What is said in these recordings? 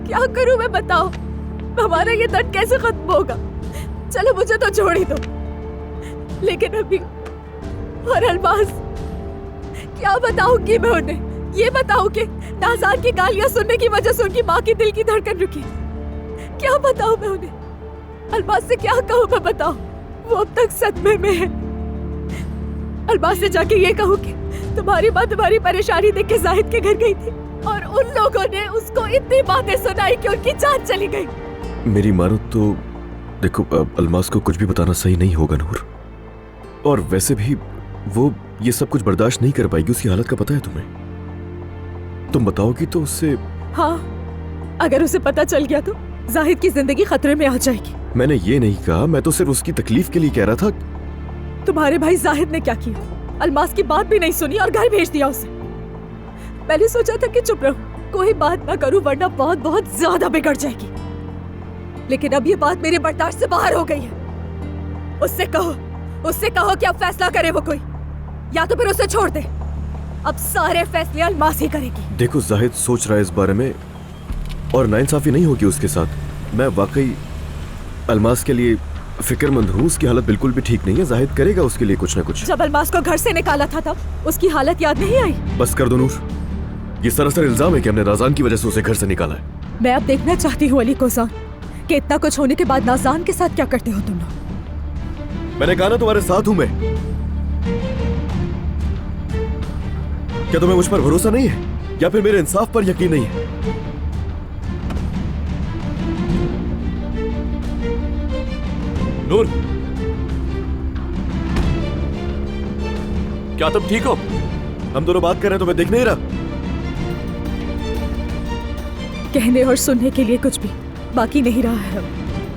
क्या करूं मैं, बताओ। हमारा ये दर्द कैसे खत्म होगा? चलो मुझे तो छोड़ ही दो, लेकिन अभी और अल्मास, क्या बताऊंगी मैं उन्हें? ये बताओ कि नाज़ान की गालियां सुनने की वजह से उनकी माँ की दिल की धड़कन रुकी। क्या बताऊं मैं उन्हें? अल्मास से क्या कहूं मैं, बताओ। वो अब तक सदमे में है। अल्मास से जाके ये कहूं कि तुम्हारी माँ तुम्हारी परेशानी देख के जाहिद के घर गई थी और उन लोगों ने उसको इतनी बातें सुनाई कि उनकी जान चली गई। मेरी मानो तो देखो, अल्मास को कुछ भी बताना सही नहीं होगा नूर, और वैसे भी वो ये सब कुछ बर्दाश्त नहीं कर पाएगी। उसकी हालत का पता है तुम्हें? तुम बताओगी तो उससे। हाँ, अगर उसे पता चल गया तो जाहिद की जिंदगी खतरे में आ जाएगी। मैंने ये नहीं कहा, मैं तो सिर्फ उसकी तकलीफ के लिए कह रहा था। तुम्हारे भाई जाहिद ने क्या किया? अल्मास की बात भी नहीं सुनी और घर भेज दिया उसे। मैंने सोचा था कि चुप रहूं, कोई बात ना करूं, वरना बहुत बहुत ज्यादा बिगड़ जाएगी। लेकिन अब ये बात मेरे बर्दाश्त से बाहर हो गई है। उससे कहो कि अब फैसला करे वो कोई, या तो फिर उसे छोड़ दे। अब सारे फैसले अल्मास ही करेगी। देखो, जाहिद सोच रहा है इस बारे में और नाइंसाफी नहीं होगी उसके साथ। मैं वाकई अल्मास के लिए फिक्रमंद हूँ। उसकी हालत बिल्कुल भी ठीक नहीं है। जाहिद करेगा उसके लिए कुछ ना कुछ। जब अल्मास को घर से निकाला था तब उसकी हालत याद नहीं आई? बस कर दो नूर, ये सरासर इल्जाम है कि हमने नाज़ान की वजह से उसे घर से निकाला है। मैं अब देखना चाहती हूँ अली कोज़ान कि इतना कुछ होने के बाद नाज़ान के साथ क्या करते हो तुम लोग। मैंने कहा ना तुम्हारे साथ हूं मैं। क्या तुम्हें मुझ पर भरोसा नहीं है या फिर मेरे इंसाफ पर यकीन नहीं है? नूर, क्या तुम ठीक हो? हम दोनों बात कर रहे हैं, तुम्हें दिख नहीं रहा? कहने और सुनने के लिए कुछ भी बाकी नहीं रहा है।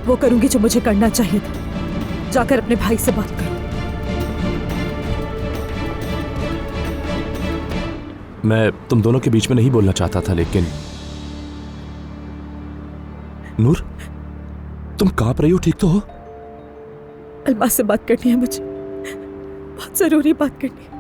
वो करूंगी जो मुझे करना चाहिए था। जाकर अपने भाई से बात करो। मैं तुम दोनों के बीच में नहीं बोलना चाहता था, लेकिन नूर, तुम कांप रही हो, ठीक तो हो? अल्मास से बात करनी है मुझे, बहुत जरूरी बात करनी है।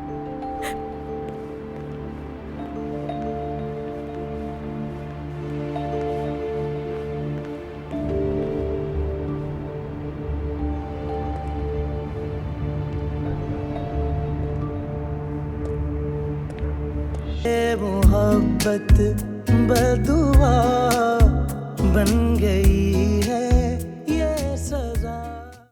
मोहब्बत बदुआ बन गई है